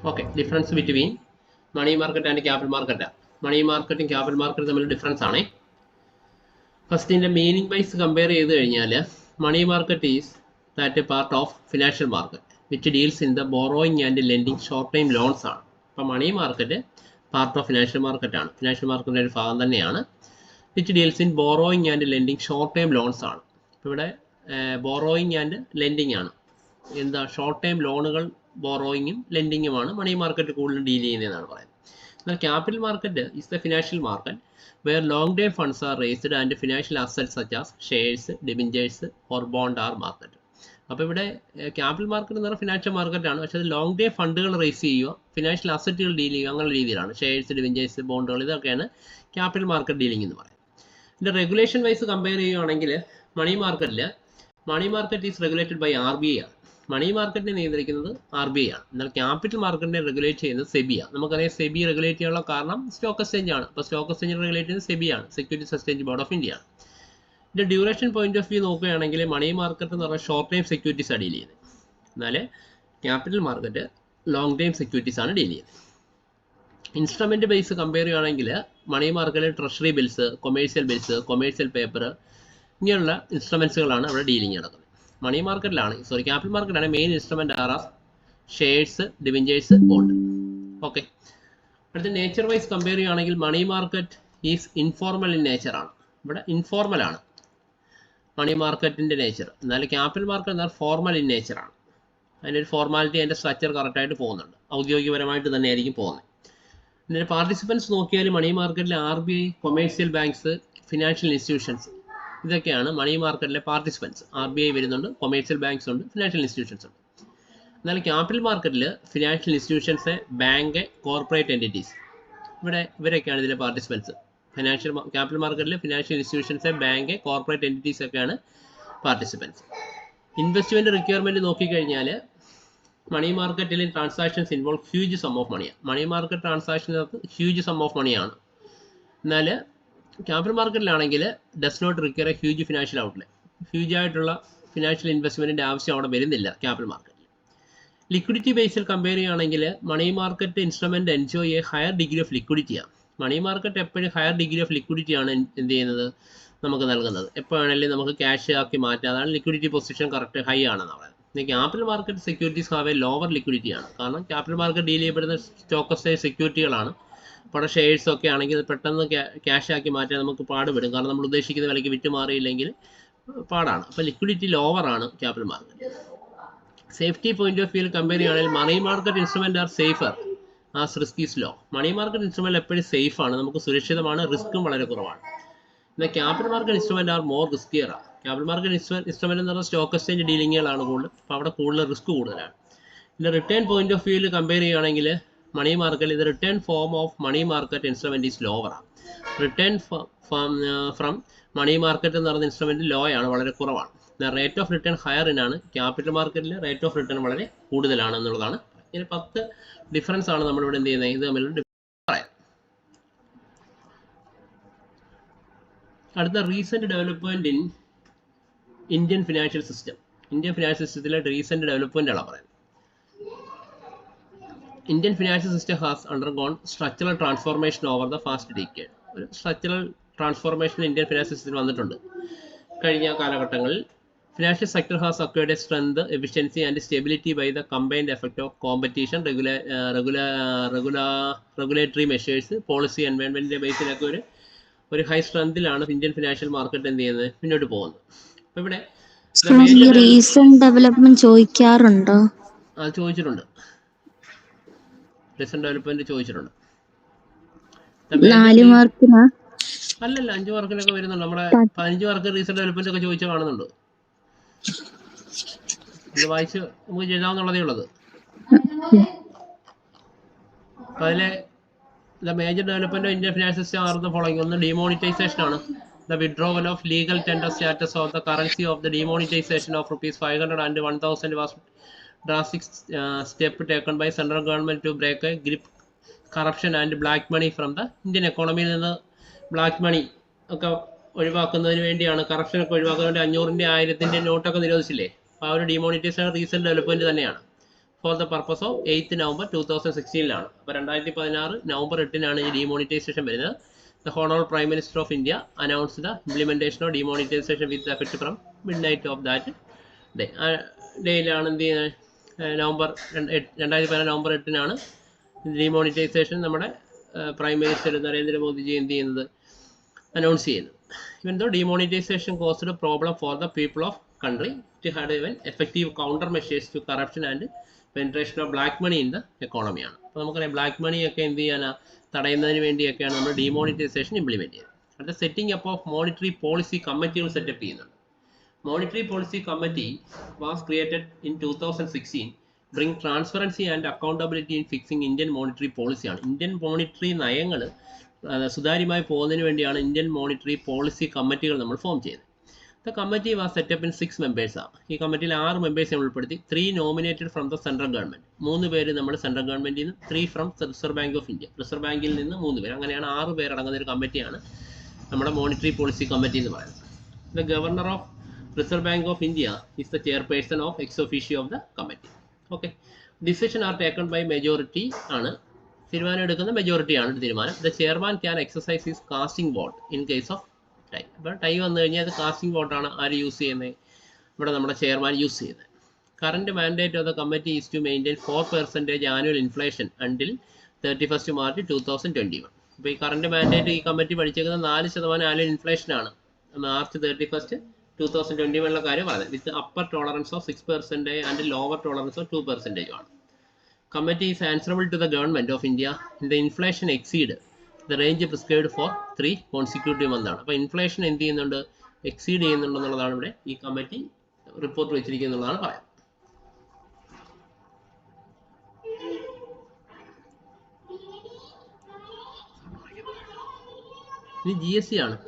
Okay, difference between money market and capital market. Money market and capital market തമ്മിൽ difference ആണ്. First ഇതിൻ്റെ meaning wise compare ചെയ്ത് കഴിഞ്ഞാൽ money market is that a part of financial market which deals in the borrowing and lending short time loans ആണ്. അപ്പോൾ money market part of financial market ആണ്, financial മാർക്കറ്റിൻ്റെ ഒരു ഭാഗം തന്നെയാണ്. Which deals in borrowing and lending short time loans ആണ്. ഇപ്പോൾ ഇവിടെ ബോറോയിങ് ആൻഡ് ലെൻഡിങ് ആണ്. എന്താ ഷോർട്ട് ടൈം ലോണുകൾ ബോറോയിങ്ങും ലെൻഡിങ്ങുമാണ് മണി മാർക്കറ്റ് കൂടുതലും ഡീൽ ചെയ്യുന്നതെന്നാണ് പറയുന്നത്. എന്നാൽ capital market is the financial market where long term funds are raised and financial assets such as shares, debentures or bond are marketed. അപ്പോൾ ഇവിടെ capital market എന്ന് പറഞ്ഞാൽ ഫിനാൻഷ്യൽ മാർക്കറ്റാണ്, പക്ഷേ അത് ലോങ് ടൈം ഫണ്ടുകൾ റേസ് ചെയ്യുക, ഫിനാൻഷ്യൽ അസറ്റുകൾ ഡീൽ ചെയ്യുക, അങ്ങനെ രീതിയിലാണ്. ഷെയർസ്, ഡിബഞ്ചേഴ്സ്, ബോണ്ടുകൾ, ഇതൊക്കെയാണ് ക്യാപിറ്റൽ മാർക്കറ്റ് ഡീലിംഗ് എന്ന് പറയുന്നത്. ഇതിൻ്റെ റെഗുലേഷൻ വൈസ് കമ്പയർ ചെയ്യുകയാണെങ്കിൽ money market is regulated by RBI ആണ്. മണി മാർക്കറ്റിനെ നിയന്ത്രിക്കുന്നത് RBI ആണ്. എന്നാൽ ക്യാപിറ്റൽ മാർക്കറ്റിനെ റെഗുലേറ്റ് ചെയ്യുന്നത് സെബി ആണ്. നമുക്കറിയാം സെബി റെഗുലേറ്റ് ചെയ്യാനുള്ള കാരണം സ്റ്റോക്ക് എക്സ്ചേഞ്ച് ആണ്. അപ്പോൾ സ്റ്റോക്ക് എക്സ്ചേഞ്ച് റെഗുലേറ്റ് ചെയ്യുന്നത് സെബി ആണ്, securities exchange board of India ആണ്. ഇതിൻ്റെ ഡ്യൂറേഷൻ പോയിന്റ് ഓഫ് വ്യൂ നോക്കുകയാണെങ്കിൽ മണി മാർക്കറ്റ് എന്ന് പറഞ്ഞാൽ ഷോർട്ട് ടൈം സെക്യൂരിറ്റീസ് ആണ് ഡീൽ ചെയ്യുന്നത്. എന്നാൽ capital market long time securities ആണ് ഡീൽ ചെയ്യുന്നത്. ഇൻസ്ട്രുമെന്റ് ബേസ് കമ്പയർ ചെയ്യുകയാണെങ്കിൽ മണി മാർക്കറ്റിൽ ട്രഷറി ബിൽസ്, കൊമേഴ്സ്യൽ പേപ്പർ ഇങ്ങനെയുള്ള ഇൻസ്ട്രുമെന്റ്സുകളാണ് അവിടെ ഡീലിംഗ് നടക്കുന്നത്. മണി മാർക്കറ്റിലാണ് ക്യാപിറ്റൽ മാർക്കറ്റിലാണ് main instrument are are shares, debentures, bond. Okay, അടുത്ത നേച്ചർ വൈസ് കമ്പയർ ചെയ്യുകയാണെങ്കിൽ money market is informal in nature ആണ്. ഇവിടെ ഇൻഫോർമൽ ആണ് മണി മാർക്കറ്റിന്റെ നേച്ചർ. എന്നാൽ ക്യാപിറ്റൽ മാർക്കറ്റ് എന്നാൽ ഫോർമൽ ഇൻ നേച്ചർ ആണ്. അതിൻ്റെ ഒരു ഫോർമാലിറ്റി, അതിൻ്റെ സ്ട്രക്ചർ കറക്റ്റായിട്ട് പോകുന്നുണ്ട്, ഔദ്യോഗികപരമായിട്ട് തന്നെ ആയിരിക്കും പോകുന്നത്. ഇതിൻ്റെ പാർട്ടിസിപ്പൻസ് നോക്കിയാൽ മണി മാർക്കറ്റിലെ RBI, commercial banks, financial institutions, ഇതൊക്കെയാണ് മണി മാർക്കറ്റിലെ പാർട്ടിസിപ്പൻസ്. RBI വരുന്നുണ്ട്, കൊമേഴ്സ്യൽ ബാങ്ക്സ് ഉണ്ട്, ഫിനാൻഷ്യൽ ഇൻസ്റ്റിറ്റ്യൂഷൻസ് ഉണ്ട്. എന്നാൽ ക്യാപിറ്റൽ മാർക്കറ്റിൽ financial institutions, bank, corporate entities, ഇവരൊക്കെയാണ് ഇതിലെ പാർട്ടിസിപ്പൻസ്. ക്യാപിറ്റൽ മാർക്കറ്റിൽ financial institutions, bank, corporate entities ഒക്കെയാണ് പാർട്ടിസിപ്പൻസ്. ഇൻവെസ്റ്റ്മെൻറ്റ് റിക്വയർമെൻറ്റ് നോക്കിക്കഴിഞ്ഞാൽ മണി മാർക്കറ്റിൽ transactions involve huge sum of മണിയാണ്. മണി മാർക്കറ്റ് ട്രാൻസാക്ഷനകത്ത് ഹ്യൂജ് സം ഓഫ് മണിയാണ്. എന്നാൽ ക്യാപിറ്റൽ മാർക്കറ്റിലാണെങ്കിൽ does not require a huge financial outlay. Huge ആയിട്ടുള്ള ഫിനാൻഷ്യൽ ഇൻവെസ്റ്റ്മെൻറ്റിൻ്റെ ആവശ്യം അവിടെ വരുന്നില്ല ക്യാപിറ്റൽ മാർക്കറ്റിൽ. ലിക്വിഡിറ്റി ബേസിൽ കമ്പയർ ചെയ്യുകയാണെങ്കിൽ money market instrument enjoy a higher degree of ലിക്വിഡിറ്റിയാണ്. മണി മാർക്കറ്റ് എപ്പോഴും ഹയർ ഡിഗ്രി ഓഫ് ലിക്വിഡിറ്റിയാണ് എന്ത് ചെയ്യുന്നത്, നമുക്ക് നൽകുന്നത്. എപ്പോൾ വേണമെങ്കിലും നമുക്ക് ക്യാഷ് ആക്കി മാറ്റാം. അതാണ് ലിക്വിഡിറ്റി പൊസിഷൻ കറക്റ്റ് ഹൈ ആണെന്ന് പറയുന്നത്. Capital market securities have A lower liquidity ആണ്. കാരണം ക്യാപിറ്റൽ മാർക്കറ്റ് ഡീൽ ചെയ്യപ്പെടുന്ന സ്റ്റോക്ക് എക്സ്ചേഞ്ച് സെക്യൂരിറ്റികളാണ്. അപ്പോൾ ഷെയർസ് ഒക്കെ ആണെങ്കിൽ പെട്ടെന്ന് ക്യാഷ് ആക്കി മാറ്റാൻ നമുക്ക് പാടുപെടും. കാരണം നമ്മൾ ഉദ്ദേശിക്കുന്ന വിലയ്ക്ക് വിറ്റ് മാറിയില്ലെങ്കിൽ പാടാണ്. അപ്പോൾ ലിക്വിഡിറ്റി ലോവർ ആണ് capital market. Safety point of വ്യൂവിൽ കമ്പയർ ചെയ്യുകയാണെങ്കിൽ money market instrument are safer as risk is low. Money market instrument എപ്പോഴും സേഫ് ആണ്, നമുക്ക് സുരക്ഷിതമാണ്, റിസ്ക്കും വളരെ കുറവാണ്. എന്നാൽ capital market instrument are more riskier ആണ്. ക്യാപിറ്റൽ മാർക്കറ്റ് ഇൻസ്ട്രുമെന്റ് എന്ന് പറഞ്ഞാൽ സ്റ്റോക്ക് എക്സ്ചേഞ്ച് ഡീലിങ്ങുകളാണ് കൂടുതൽ, അപ്പോൾ അവിടെ കൂടുതൽ റിസ്ക് കൂടുതലാണ്. പിന്നെ റിട്ടേൺ പോയിന്റ് ഓഫ് വ്യൂവിൽ കമ്പയർ ചെയ്യുകയാണെങ്കിൽ മണി മാർക്കറ്റ് ഇത് return form of money market instrument is lower ആണ്. റിട്ടേൺ ഫ്രം മണി മാർക്കറ്റ് എന്ന് പറയുന്ന ഇൻസ്ട്രുമെന്റ് ലോ ആണ്, വളരെ കുറവാണ്. റേറ്റ് ഓഫ് റിട്ടേൺ ഹയർ ആണ്. ക്യാപിറ്റൽ മാർക്കറ്റിൽ റേറ്റ് ഓഫ് റിട്ടേൺ വളരെ കൂടുതലാണ് എന്നുള്ളതാണ്. ഇങ്ങനെ 10 ഡിഫറൻസ് ആണ് നമ്മളിവിടെ എന്ത് ചെയ്യുന്നത്, ഇത് തമ്മിലുള്ള പറയാം. അടുത്ത recent development in Indian financial system. Indian financial സിസ്റ്റത്തിലെ റീസെന്റ് ഡെവലപ്മെന്റ് ആണ് പറയുന്നത്. Indian financial system has undergone structural transformation over the fast decade. ഒരു സ്ട്രക്ചറൽ ട്രാൻസ്ഫോർമേഷൻ ഇന്ത്യൻ ഫിനാൻഷ്യൽ സിസ്റ്റത്തിൽ വന്നിട്ടുണ്ട് കഴിഞ്ഞ കാലഘട്ടങ്ങളിൽ. Financial sector has acquired a strength, efficiency and stability by the combined effect of competition, regulatory measures, policy, എൻവയോൺമെന്റിന്റെ ബേസിലൊക്കെ ഒരു high സ്ട്രെങ്തിലാണ് Indian financial market എന്ത് ചെയ്യുന്നത്, മുന്നോട്ട് പോകുന്നത്. അപ്പോൾ ഇവിടെ റീസെന്റ് ഡെവലപ്മെന്റ് ചോദിക്കാറുണ്ടോ? ചോദിച്ചിട്ടുണ്ട്, റീസെന്റ് ഡെവലപ്മെന്റ് ചോദിച്ചിട്ടുണ്ട്. 4 മാർക്കിനാ? അല്ലല്ല, 5 മാർക്കിനൊക്കെ വരുന്നുണ്ട്. നമ്മുടെ 15 മാർക്ക് റീസെന്റ് ഡെവലപ്മെന്റ് ഒക്കെ ചോദിച്ചാൽ കാണുന്നുണ്ട്. ഇത് വായിച്ച് നമുക്ക് എഴുതാവുന്നുള്ളതേ ഉള്ളത്. അതിലെ the major development of Indian financial system are the following. ഒന്ന് ഡിമോണിറ്റൈസേഷൻ ആണ്. The withdrawal of legal tender status of the currency of the demonetization of ₹500 and 1,000 was drastic step taken by central government to break a grip corruption and black money from the Indian economy. നിന്ന് black money ഒക്കെ ഒഴിവാക്കുന്നതിന് വേണ്ടിയാണ്, corruption ഒക്കെ ഒഴിവാക്കുന്നതിന് 500-ന്റെ 1000-ന്റെ നോട്ടൊക്കെ നിരോധിച്ചില്ലേ. അപ്പോൾ ആ ഒരു demonetisation recent development തന്നെയാണ്. For the purpose of 8 November 2016 അപ്പോൾ 2016 നവംബർ 8 ഈ ഡിമോണിറ്റൈസേഷൻ വരുന്നത്. The honourable prime minister of India announce the implementation of demonetisation with effect from mid knight of that day. ആ ഡേയിലാണ് എന്ത് ചെയ്യുന്നത്, നവംബർ 2014 നവംബർ 8 ഡിമോണിറ്റൈസേഷൻ നമ്മുടെ prime minister Narendra Modi ji എന്ത് ചെയ്യുന്നത്, announce ചെയ്യുന്നത്. Even though demonetization caused a problem for the people of country, it had even effective countermeasures to corruption and penetration of black money in the economy ആണ്. അപ്പോൾ നമുക്കറിയാം black money ഒക്കെ എന്ത് ചെയ്യാനാ, തടയുന്നതിന് വേണ്ടിയൊക്കെയാണ് നമ്മൾ ഡിമോണിറ്റൈസേഷൻ ഇംപ്ലിമെൻറ്റ് ചെയ്യുന്നത്. അത് setting up of monetary policy കമ്മിറ്റികൾ സെറ്റപ്പ് ചെയ്യുന്നുണ്ട്. Monetary policy committee was created in 2016 bring transparency and accountability in fixing Indian monetary പോളിസിയാണ്. ഇന്ത്യൻ മോണിറ്ററി നയങ്ങൾ സുതാര്യമായി പോകുന്നതിന് വേണ്ടിയാണ് ഇന്ത്യൻ മോണിറ്ററി പോളിസി കമ്മിറ്റികൾ നമ്മൾ ഫോം ചെയ്തത്. The committee was set up in 6 മെമ്പേഴ്സാണ്. ഈ കമ്മിറ്റിയിൽ 6 മെമ്പേഴ്സിനെ ഉൾപ്പെടുത്തി. 3 nominated from the central government, 3 പേര് നമ്മുടെ സെൻട്രൽ ഗവൺമെൻറ്റിൽ നിന്ന്, 3 from reserve bank of India, reserve ബാങ്കിൽ നിന്ന് 3 പേര്, അങ്ങനെയാണ് 6 പേരടങ്ങുന്ന ഒരു കമ്മിറ്റിയാണ് നമ്മുടെ മോണിറ്ററി പോളിസി കമ്മിറ്റി എന്ന് പറയുന്നത്. The governor of reserve bank of India is the chairperson of ex officio of the committee. Okay, decision are taken by majority ആണ്, തീരുമാനം എടുക്കുന്ന മെജോറിറ്റിയാണ് തീരുമാനം. The chairman can exercise is casting vote in case of tie. അപ്പോൾ tie വന്നു കഴിഞ്ഞാൽ അത് casting വോട്ടാണ് ആര് യൂസ് ചെയ്യുന്നത്, ഇവിടെ നമ്മുടെ ചെയർമാൻ യൂസ് ചെയ്യുന്നത്. Current mandate of the committee is to maintain 4% annual inflation until 31 March 2021. അപ്പോൾ ഈ കറണ്ട് മാൻഡേറ്റ് ഈ കമ്മിറ്റി പഠിച്ചേക്കുന്നത് 4% ആനുവൽ ഇൻഫ്ലേഷനാണ് മാർച്ച് 31 2021 കാര്യം പറയുന്നത്. With upper tolerance of 6% and lower tolerance of 2% ആണ്. Committee is answerable to the government of India in the inflation exceed the range prescribed for 3 consecutive months. അപ്പോൾ inflation എന്ത് ചെയ്യുന്നുണ്ട്, exceed ചെയ്യുന്നുണ്ടെന്നുള്ളതാണ് ഇവിടെ ഈ കമ്മിറ്റി റിപ്പോർട്ട് വെച്ചിരിക്കുന്നതാണ് പറയാം. ഇനി GST ആണ്,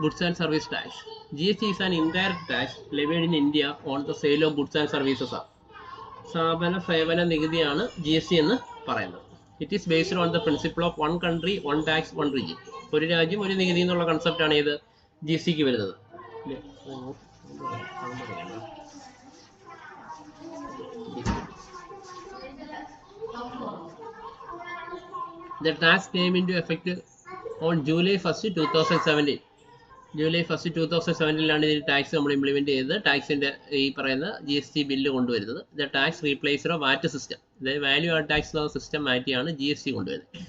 goods and service tax. GST is an indirect tax levied in India on the sale of goods and services. സ്ഥാപന സേവന നികുതിയാണ് GST എന്ന് പറയുന്നത്. It is based on the principle of 1 country 1 tax 1 region. ഒരു രാജ്യം ഒരു നികുതി എന്നുള്ള കൺസെപ്റ്റാണ് ഇത് GSTക്ക് വരുന്നത്. The tax came into effect on July 1, 2017. July 1, 2017 ഇതിൽ ടാക്സ് നമ്മൾ ഇംപ്ലിമെൻറ്റ് ചെയ്തത്. ടാക്സിൻ്റെ ഈ പറയുന്ന GST ബില്ല് കൊണ്ടുവരുന്നത്. The tax replacer of VAT system, അതായത് വാല്യൂ ആഡ് ടാക്സ് എന്ന സിസ്റ്റം മാറ്റിയാണ് GST കൊണ്ടുവരുന്നത്.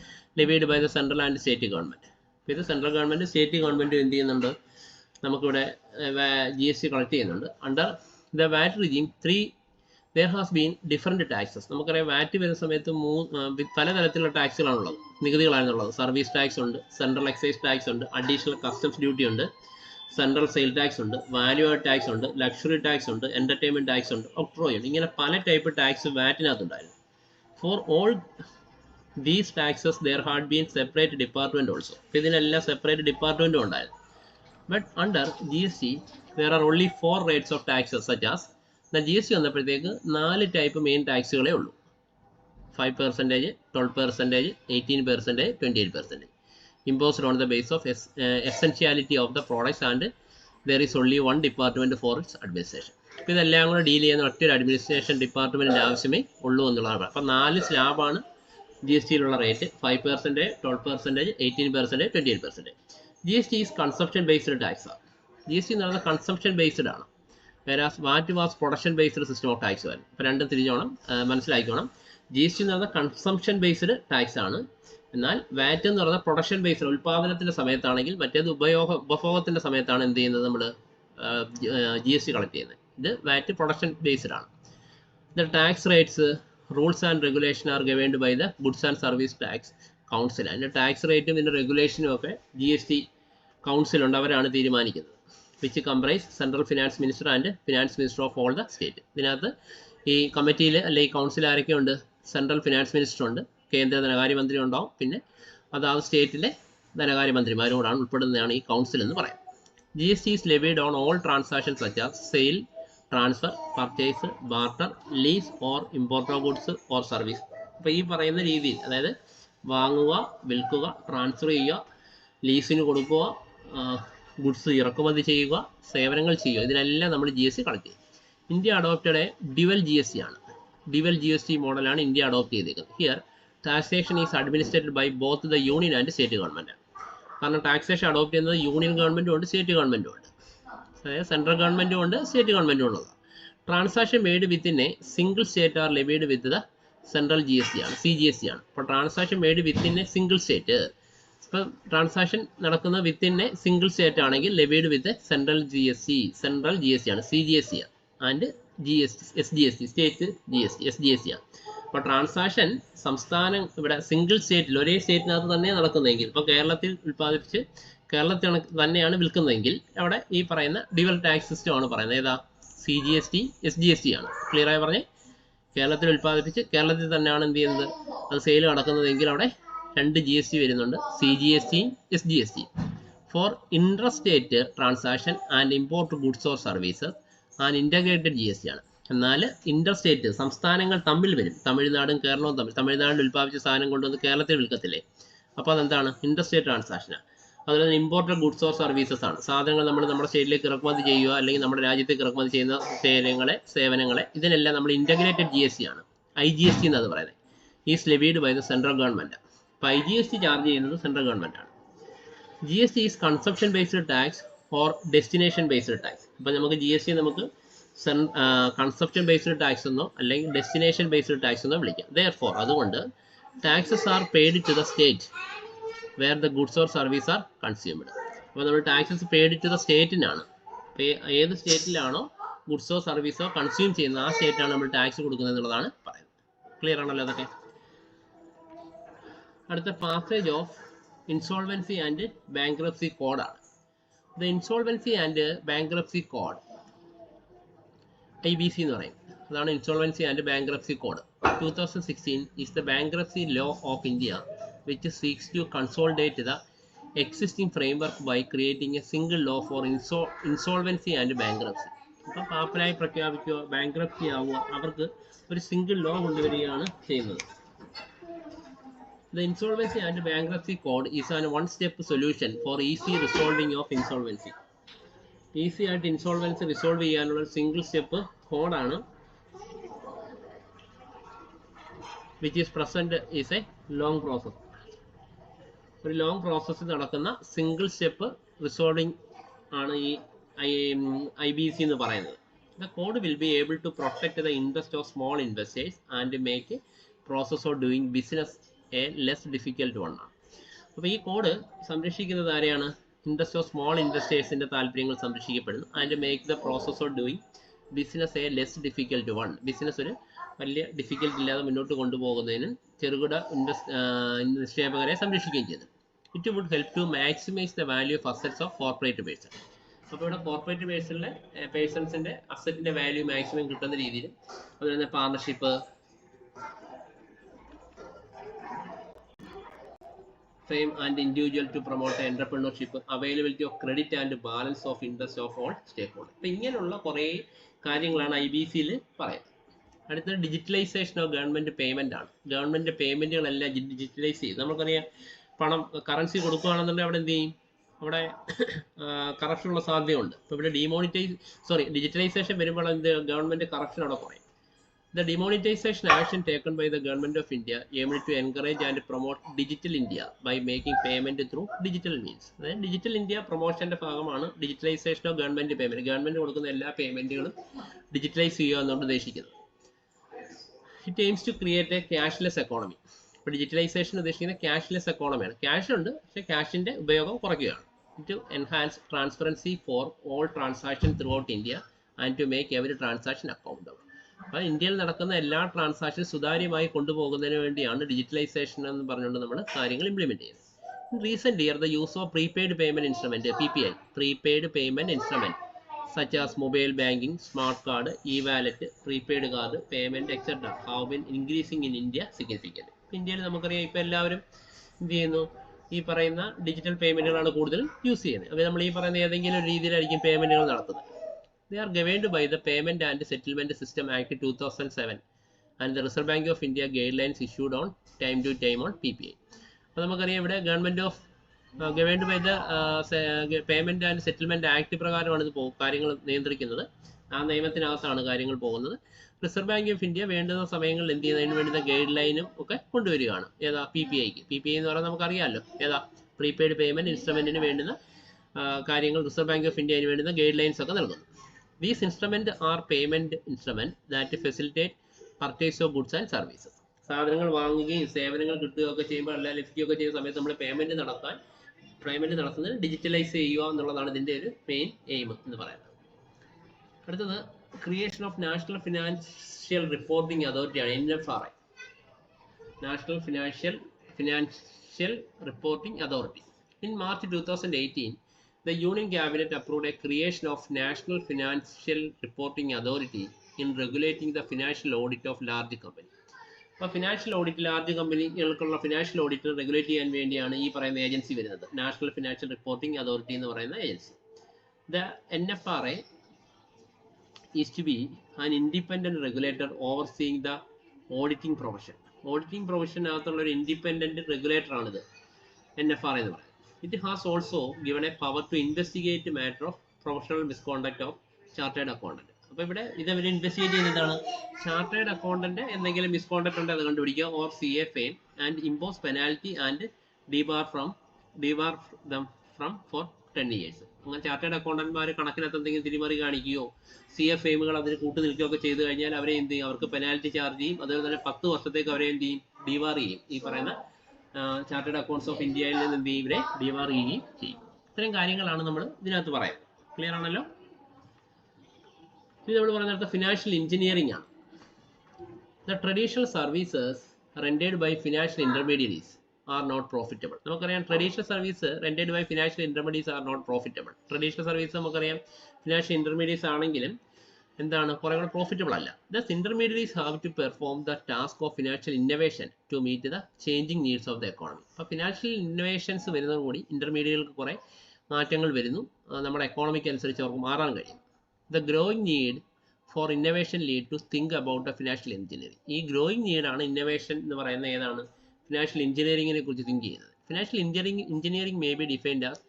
Levied by the central and state government. അപ്പോൾ ഇത് സെൻട്രൽ ഗവൺമെൻറ് സ്റ്റേറ്റ് ഗവൺമെൻറ് എന്ത് ചെയ്യുന്നുണ്ട്, നമുക്കിവിടെ GST കളക്ട് ചെയ്യുന്നുണ്ട്. Under the VAT regime there has been different taxes. നമുക്കറിയാം വാറ്റ് വരുന്ന സമയത്ത് പലതരത്തിലുള്ള ടാക്സുകളാണുള്ളത്, നികുതികളാണുള്ളത്. സർവീസ് ടാക്സ് ഉണ്ട്, സെൻട്രൽ എക്സൈസ് ടാക്സ് ഉണ്ട്, അഡീഷണൽ കസ്റ്റംസ് ഡ്യൂട്ടി ഉണ്ട്, സെൻട്രൽ സെയിൽ ടാക്സ് ഉണ്ട്, വാല്യൂ ആഡ് ടാക്സ് ഉണ്ട്, ലക്ഷറി ടാക്സ് ഉണ്ട്, എൻ്റർടൈൻമെൻറ്റ് ടാക്സ് ഉണ്ട്, ഒക്ട്രോയ് ഉണ്ട്. ഇങ്ങനെ പല ടൈപ്പ് ടാക്സ് വാറ്റിനകത്തുണ്ടായിരുന്നു. For all these taxes there had been separate department also. ഇതിനെല്ലാം സെപ്പറേറ്റ് ഡിപ്പാർട്ട്മെൻറ്റും ഉണ്ടായിരുന്നു. But under GST there are only 4 rates of taxes such as GST വന്നപ്പോഴത്തേക്ക് 4 ടൈപ്പ് മെയിൻ ടാക്സുകളേ ഉള്ളൂ. 5%, 12%, 18%, 28%. Imposed on the basis of essentiality of the products and there is only one department for its administration. അപ്പോൾ ഇതെല്ലാം കൂടെ deal ചെയ്യുന്ന ഒറ്റൊരു administration ഡിപ്പാർട്ട്മെൻറ്റിൻ്റെ ആവശ്യമേ ഉള്ളൂ എന്നുള്ളതാണ്. അപ്പോൾ 4 സ്ലാബാണ് GSTയിലുള്ള rate: 5%, 12%, 18%, 28%. GST is consumption based tax. GST എന്ന് പറയുന്നത് കൺസംപ്ഷൻ ബേസ്ഡ് ആണ്. Whereas VAT was production based system of tax വരും. അപ്പോൾ രണ്ടും തിരിഞ്ഞോണം, മനസ്സിലാക്കണം. GST എന്ന് പറയുന്നത് കൺസംപ്ഷൻ ബേസ്ഡ് ടാക്സ് ആണ്. എന്നാൽ വാറ്റ് എന്ന് പറയുന്നത് പ്രൊഡക്ഷൻ ബേസ്ഡ്, ഉൽപ്പാദനത്തിൻ്റെ സമയത്താണെങ്കിൽ, മറ്റേത് ഉപഭോഗത്തിൻ്റെ സമയത്താണ് എന്ത് ചെയ്യുന്നത്, നമ്മൾ GST കളക്ട് ചെയ്യുന്നത്. ഇത് വാറ്റ് പ്രൊഡക്ഷൻ ബേസ്ഡ് ആണ്. The tax rates rules and regulation are governed by the goods and service tax council. അതിൻ്റെ ടാക്സ് റേറ്റും ഇതിൻ്റെ റെഗുലേഷനും ഒക്കെ GST കൗൺസിലുണ്ട്, അവരാണ് തീരുമാനിക്കുന്നത്. Which comprise central finance minister and finance minister of all the state. ഇതിനകത്ത് ഈ കമ്മിറ്റിയിൽ അല്ലെ ഈ കൗൺസിൽ ആരൊക്കെയുണ്ട്? സെൻട്രൽ ഫിനാൻസ് മിനിസ്റ്റർ ഉണ്ട്, കേന്ദ്ര ധനകാര്യമന്ത്രി ഉണ്ടാവും, പിന്നെ അതാത് സ്റ്റേറ്റിലെ ധനകാര്യമന്ത്രിമാരോടാണ് ഉൾപ്പെടുന്നതാണ് ഈ കൗൺസിൽ എന്ന് പറയാം. GST is levied on all transactions such as sale, transfer, purchase, barter, lease or import of goods or service. അപ്പോൾ ഈ പറയുന്ന രീതിയിൽ, അതായത് വാങ്ങുക, വിൽക്കുക, ട്രാൻസ്ഫർ ചെയ്യുക, ലീസിന് കൊടുക്കുക, ഗുഡ്സ് ഇറക്കുമതി ചെയ്യുക, സേവനങ്ങൾ ചെയ്യുക, ഇതിനെല്ലാം നമ്മൾ GST കളക്ട് ചെയ്യും. ഇന്ത്യ അഡോപ്റ്റഡ് ഡ്യുവൽ GST ആണ്. ഡ്യുവൽ GST മോഡലാണ് ഇന്ത്യ അഡോപ്റ്റ് ചെയ്തേക്കുന്നത്. Here taxation is administrated by both the union and state government. കാരണം ടാക്സേഷൻ അഡോപ്റ്റ് ചെയ്യുന്നത് യൂണിയൻ ഗവൺമെൻറ്റും ഉണ്ട് സ്റ്റേറ്റ് ഗവൺമെൻറ്റും ഉണ്ട്. അതായത് സെൻട്രൽ ഗവൺമെൻറ്റും ഉണ്ട് സ്റ്റേറ്റ് ഗവൺമെൻറ്റും ഉള്ളതാണ്. Transaction made within a single state are levied with the central GST ആണ്, CGST ആണ്. അപ്പോൾ transaction made within a single state, ഇപ്പം ട്രാൻസാക്ഷൻ നടക്കുന്ന വിത്തിൻ എ സിംഗിൾ സ്റ്റേറ്റ് ആണെങ്കിൽ ലെവീഡ് വിത്ത് സെൻട്രൽ GST ആണ്, CGST ആണ്. And SGST state GST SGST ആണ്. അപ്പോൾ ട്രാൻസാക്ഷൻ സംസ്ഥാനം ഇവിടെ സിംഗിൾ സ്റ്റേറ്റിൽ ഒരേ സ്റ്റേറ്റിനകത്ത് തന്നെ നടക്കുന്നതെങ്കിൽ, ഇപ്പോൾ കേരളത്തിൽ ഉൽപ്പാദിപ്പിച്ച് കേരളത്തിൽ തന്നെയാണ് വിൽക്കുന്നതെങ്കിൽ അവിടെ ഈ പറയുന്ന ഡ്യുവൽ ടാക്സ് സിസ്റ്റം ആണ് പറയുന്നത്. ഏതാ? CGST SGST ആണ്. ക്ലിയർ ആയി പറഞ്ഞേ? കേരളത്തിൽ ഉൽപ്പാദിപ്പിച്ച് കേരളത്തിൽ തന്നെയാണ് എന്ത് ചെയ്യുന്നത്, അത് സെയിൽ നടക്കുന്നതെങ്കിൽ അവിടെ 2 GST വരുന്നുണ്ട്, CGSTയും SGSTയും. For interstate transaction and import goods or services and integrated GST ആണ്. എന്നാൽ ഇൻട്രസ്റ്റേറ്റ് സംസ്ഥാനങ്ങൾ തമ്മിൽ വരും, തമിഴ്നാടും കേരളവും തമ്മിൽ. തമിഴ്നാട്ടിൽ ഉൽപ്പാദിപ്പിച്ച സാധനം കൊണ്ടുവന്ന് കേരളത്തിൽ വിൽക്കത്തില്ലേ, അപ്പോൾ അതെന്താണ്? ഇൻട്രസ്റ്റേറ്റ് ട്രാൻസാക്ഷനാണ്. അതുപോലെ തന്നെ ഇമ്പോർട്ടഡ് ഗുഡ്സ് ഓർ സർവീസസ് ആണ്. സാധനങ്ങൾ നമ്മൾ നമ്മുടെ സ്റ്റേറ്റിലേക്ക് ഇറക്കുമതി ചെയ്യുക അല്ലെങ്കിൽ നമ്മുടെ രാജ്യത്തേക്ക് ഇറക്കുമതി ചെയ്യുന്ന സേവനങ്ങളെ ഇതിനെല്ലാം നമ്മൾ ഇൻ്റഗ്രേറ്റഡ് GST ആണ്, IGST എന്നാണ് പറയുന്നത്. Is levied by the central government. അപ്പോൾ IGST ചാർജ് ചെയ്യുന്നത് സെൻട്രൽ ഗവൺമെൻറ് ആണ്. GST is consumption based tax or destination based tax. അപ്പോൾ നമുക്ക് GST നമുക്ക് കൺസംപ്ഷൻ ബേസ്ഡ് ടാക്സ് എന്നോ അല്ലെങ്കിൽ ഡെസ്റ്റിനേഷൻ ബേസ്ഡ് ടാക്സ് എന്നോ വിളിക്കാം. Therefore അതുകൊണ്ട് taxes are paid to the state where the goods or service are consumed. അപ്പോൾ നമ്മൾ ടാക്സസ് പെയ്ഡ് ടു ദ സ്റ്റേറ്റിനാണ്. അപ്പോൾ ഏത് സ്റ്റേറ്റിലാണോ ഗുഡ്സോ സർവീസോ കൺസ്യൂം ചെയ്യുന്നത് ആ സ്റ്റേറ്റാണ് നമ്മൾ ടാക്സ് കൊടുക്കുന്നത് എന്നുള്ളതാണ് പറയുന്നത്. ക്ലിയർ ആണല്ലോ അതൊക്കെ? അടുത്ത passage of insolvency and bankruptcy കോഡാണ്. The insolvency and bankruptcy code IBC എന്ന് പറയും. അതാണ് insolvency and bankruptcy code. 2016 is the bankruptcy law of India which seeks to consolidate the existing framework by creating a single law for insolvency and bankruptcy. അപ്പോൾ പാപ്പനായി പ്രഖ്യാപിക്കുക, bankruptcy ആവുക, അവർക്ക് ഒരു single law കൊണ്ടുവരികയാണ് ചെയ്യുന്നത്. The insolvency and bankruptcy code is an one-step solution for easy resolving of insolvency. Easy ആയിട്ട് insolvency resolve ചെയ്യാനുള്ള single step കോഡാണ്. Which is present is A long process. ഒരു ലോങ് പ്രോസസ്സിൽ നടക്കുന്ന സിംഗിൾ സ്റ്റെപ്പ് റിസോൾവിങ് ആണ് ഈ IBC എന്ന് പറയുന്നത്. The code will be able to protect the interest of small investors and make process of doing business a less difficult one ആണ്. അപ്പോൾ ഈ കോഡ് സംരക്ഷിക്കുന്നത് ആരെയാണ്? ഇൻട്രസ്റ്റ് ഓഫ് സ്മോൾ ഇൻവെസ്റ്റേഴ്സിൻ്റെ താല്പര്യങ്ങൾ സംരക്ഷിക്കപ്പെടുന്നു. And make the process of doing business a less difficult one. Business ഒരു വലിയ difficult ഇല്ലാതെ മുന്നോട്ട് കൊണ്ടുപോകുന്നതിന് ചെറുകിട നിക്ഷേപകരെ സംരക്ഷിക്കുകയും ചെയ്തു. It would help to maximize the value of assets of corporate person. അപ്പോൾ ഇവിടെ കോർപ്പറേറ്റ് പേഴ്സൺസിൻ്റെ അസറ്റിൻ്റെ വാല്യൂ മാക്സിമം കിട്ടുന്ന രീതിയിൽ, അതുപോലെ തന്നെ പാർട്ണർഷിപ്പ്, fame and individual to promote entrepreneurship, availability of credit and balance of interest of all stakeholders. അപ്പോൾ ഇങ്ങനെയുള്ള കുറേ കാര്യങ്ങളാണ് IBCയിൽ പറയുന്നത്. അടുത്തത് ഡിജിറ്റലൈസേഷൻ ഓഫ് ഗവൺമെൻറ് പേയ്മെൻ്റ് ആണ്. ഗവൺമെൻറ് പേയ്മെൻറ്റുകളെല്ലാം ഡിജിറ്റലൈസ് ചെയ്യും. നമുക്കറിയാം, പണം കറൻസി കൊടുക്കുകയാണെന്നുണ്ടെങ്കിൽ അവിടെ എന്ത് ചെയ്യും? അവിടെ കറപ്ഷനുള്ള സാധ്യതയുണ്ട്. അപ്പോൾ ഇവിടെ ഡിജിറ്റലൈസേഷൻ വരുമ്പോൾ എന്ത് ഗവൺമെൻറ് കറപ്ഷൻ അവിടെ കുറയും. The demonetization action taken by the government of India aimed to encourage and promote digital India by making payment through digital means. അതായത് ഡിജിറ്റൽ ഇന്ത്യ പ്രൊമോഷൻ്റെ ഭാഗമാണ് digitalisation of government payment. Government കൊടുക്കുന്ന എല്ലാ പേയ്മെൻറ്റുകളും digitalise ചെയ്യുക എന്നാണ് ഉദ്ദേശിക്കുന്നത്. It aims to create a cashless economy. ഇപ്പോൾ ഡിജിറ്റലൈസേഷൻ ഉദ്ദേശിക്കുന്നത് ക്യാഷ്ലെസ് എക്കോണമിയാണ്. ക്യാഷ് ഉണ്ട്, പക്ഷേ ക്യാഷിൻ്റെ ഉപയോഗം കുറയ്ക്കുകയാണ്. To enhance transparency for all transaction throughout India and to make every transaction accountable. അപ്പോൾ ഇന്ത്യയിൽ നടക്കുന്ന എല്ലാ ട്രാൻസാക്ഷനും സുതാര്യമായി കൊണ്ടുപോകുന്നതിന് വേണ്ടിയാണ് ഡിജിറ്റലൈസേഷൻ എന്ന് പറഞ്ഞുകൊണ്ട് നമ്മൾ കാര്യങ്ങൾ ഇംപ്ലിമെൻറ്റ് ചെയ്യുന്നത്. In recent year the use of prepaid payment instrument PPI, prepaid payment instrument such as mobile banking, smart card, e-wallet, prepaid card, payment, etc. have been increasing in India significantly. ഇന്ത്യയിൽ നമുക്കറിയാം, ഇപ്പോൾ എല്ലാവരും എന്ത് ചെയ്യുന്നു? ഈ പറയുന്ന digital പേയ്മെൻറ്റുകളാണ് കൂടുതൽ use ചെയ്യുന്നത്. അപ്പോൾ നമ്മൾ ഈ പറയുന്ന ഏതെങ്കിലും രീതിയിലായിരിക്കും പേയ്മെൻറ്റുകൾ നടത്തുന്നത്. They are governed by the Payment and Settlement System Act 2007 and the Reserve Bank of India guidelines issued on time to time on PPI. അപ്പോൾ നമുക്കറിയാം, ഇവിടെ government of governed by the payment and settlement act പ്രകാരമാണ് ഇത് കാര്യങ്ങൾ നിയന്ത്രിക്കുന്നത്. ആ നിയമത്തിനകത്താണ് കാര്യങ്ങൾ പോകുന്നത്. റിസർവ് ബാങ്ക് ഓഫ് ഇന്ത്യ വേണ്ടുന്ന സമയങ്ങളിൽ എന്ത് ചെയ്യുന്നതിന് വേണ്ടുന്ന ഗൈഡ് ലൈനും ഒക്കെ കൊണ്ടുവരികയാണ്. ഏതാ? PPI എന്ന് പറയുന്നത് നമുക്കറിയാമല്ലോ. ഏതാ? പ്രീപെയ്ഡ് പേയ്മെന്റ് ഇൻസ്ട്രുമെന്റിന് വേണ്ടുന്ന കാര്യങ്ങൾ റിസർവ് ബാങ്ക് ഓഫ് ഇന്ത്യ അതിന് വേണ്ടുന്ന ഗൈഡ് ലൈൻസ് ഒക്കെ നൽകുന്നു. These instrument are payment instrument that facilitate purchase of goods and services. സാധനങ്ങൾ വാങ്ങുകയും സേവനങ്ങൾ കിട്ടുകയൊക്കെ ചെയ്യുമ്പോൾ അല്ല ലിഫ്റ്റുകയൊക്കെ ചെയ്യുന്ന സമയത്ത് നമ്മൾ പേയ്മെന്റ് നടത്തുന്നത് ഡിജിറ്റലൈസ് ചെയ്യുക എന്നുള്ളതാണ് ഇതിന്റെ ഒരു മെയിൻ എയിം എന്ന് പറയുന്നത്. അടുത്തത് creation of national financial reporting അതോറിറ്റിയാണ്, NFRA. National financial reporting authority. In March 2018, the Union Cabinet approved a creation of National Financial Reporting Authority in regulating the financial audit of large companies. അപ്പോൾ financial audit large കമ്പനികൾക്കുള്ള financial audit regulate ചെയ്യാൻ വേണ്ടിയാണ് ഈ പറയുന്ന agency വരുന്നത്, national financial reporting authority എന്ന് പറയുന്ന agency. The NFRA is to be an independent regulator overseeing the auditing profession. Auditing പ്രൊഫഷനകത്തുള്ള ഒരു ഇൻഡിപെൻഡന്റ് റെഗുലേറ്റർ ആണിത് NFRA എന്ന് പറയുന്നത്. It has also given a power to investigate matter of professional misconduct of chartered accountant. അപ്പോൾ ഇവിടെ ഇതവർ investigate ചെയ്യുന്നതാണ് chartered accountant എന്തെങ്കിലും മിസ്കോണ്ടക്ട് ഉണ്ട് അത് കണ്ടുപിടിക്കുക, or CA fame and impose penalty and debar them from for 10 years. അങ്ങനെ ചാർട്ടേഡ് അക്കൗണ്ടന്റ്മാർ കണക്കിനകത്ത് എന്തെങ്കിലും തിരിമറി കാണിക്കുകയോ CA ഫെയിമുകൾ അതിന് കൂട്ടു നിൽക്കുകയൊക്കെ ചെയ്തു കഴിഞ്ഞാൽ അവരെ എന്ത് ചെയ്യും? അവർക്ക് പെനാൽറ്റി ചാർജ് ചെയ്യും. അതുപോലെ തന്നെ 10 വർഷത്തേക്ക് അവരെ എന്ത് ചെയ്യും? ഡിബാർ ചെയ്യും. ഈ പറയുന്ന ചാർട്ടേഡ് അക്കൗണ്ട്സ് ഓഫ് ഇന്ത്യയിൽ നിന്ന് എന്ത് ചെയ്യും? ഇവരെ ഡിബാർ ചെയ്യുകയും ചെയ്യും. ഇത്തരം കാര്യങ്ങളാണ് നമ്മൾ ഇതിനകത്ത് പറയുന്നത്. ക്ലിയർ ആണല്ലോ? ഇത് നമ്മൾ പറയുന്നത് ഫിനാൻഷ്യൽ എഞ്ചിനീയറിംഗ് ആണ്. The traditional services rendered by financial intermediaries are not profitable. നമുക്കറിയാം traditional service rendered by financial intermediates are not profitable. Traditional service നമുക്കറിയാം ഫിനാൻഷ്യൽ ഇന്റർമീഡിയറ്റ്സ് ആണെങ്കിലും എന്താണ് കുറെ കൂടെ പ്രോഫിറ്റബിൾ അല്ല. Thus intermediaries have to perform the task of financial innovation to meet the changing needs of the economy. അപ്പോൾ financial innovations വരുന്നതോടുകൂടി ഇന്റർമീഡിയറ്റുകൾക്ക് കുറെ മാറ്റങ്ങൾ വരുന്നു. നമ്മുടെ എക്കോണമിക്ക് അനുസരിച്ച് അവർക്ക് മാറാൻ കഴിയും. The growing need for innovation lead to think about the financial engineering. ഈ ഗ്രോയിങ് നീഡാണ് ഇന്നോവേഷൻ എന്ന് പറയുന്ന ഏതാണ്? ഫിനാൻഷ്യൽ എഞ്ചിനീയറിംഗിനെ കുറിച്ച് തിങ്ക് ചെയ്യുന്നത്. Financial engineering may be defined as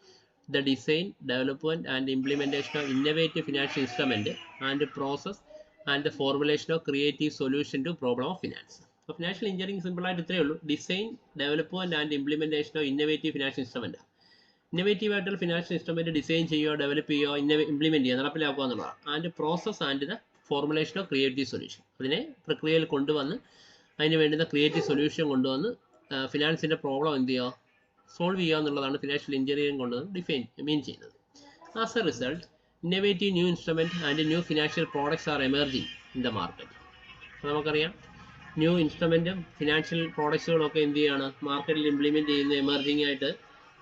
the design, development and implementation of innovative financial instrument and process and the formulation of creative solution to problem of finance. അപ്പോൾ financial engineering simple ആയിട്ട് ഇത്രയേ ഉള്ളൂ. Design, development and implementation of innovative financial instrument. Innovative ആയിട്ടുള്ള financial instrument design ചെയ്യുക, develop ചെയ്യുക, implement ചെയ്യുക, നടപ്പിലാക്കുക എന്നുള്ളതാണ്. And process and the formulation of creative solution. അതിനെ പ്രക്രിയയിൽ കൊണ്ടുവന്ന് അതിന് വേണ്ടുന്ന ക്രിയേറ്റീവ് സൊല്യൂഷൻ കൊണ്ടുവന്ന് ഫിനാൻസിന്റെ പ്രോബ്ലം എന്ത് ചെയ്യുക? സോൾവ് ചെയ്യുക എന്നുള്ളതാണ് ഫിനാൻഷ്യൽ എഞ്ചിനീയറിംഗ് കൊണ്ട് മീൻ ചെയ്യുന്നത്. As A result innovative new instrument and new financial products R emerging in the market. അപ്പോൾ നമുക്കറിയാം ന്യൂ ഇൻസ്ട്രുമെന്റും ഫിനാൻഷ്യൽ പ്രോഡക്ട്സുകളൊക്കെ എന്ത് ചെയ്യുകയാണ്? മാർക്കറ്റിൽ ഇംപ്ലിമെന്റ് ചെയ്യുന്ന എമർജിങ് ആയിട്ട്.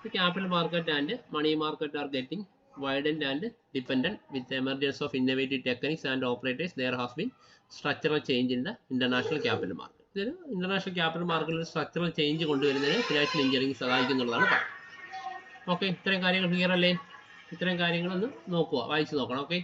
The capital market and money market are getting widened and dependent with the emergence of innovative techniques and operators. There has been structural change in the international capital market. ഇതിൽ international capital മാർക്കറ്റിൽ structural change കൊണ്ടുവരുന്നതിന് financial engineering സഹായിക്കുന്നുള്ളതാണ് പറയുന്നത്. Okay, ഇത്തരം കാര്യങ്ങൾ clear അല്ലേ? ഇത്തരം കാര്യങ്ങളൊന്ന് നോക്കുക, വായിച്ചു നോക്കണം. ഓക്കെ.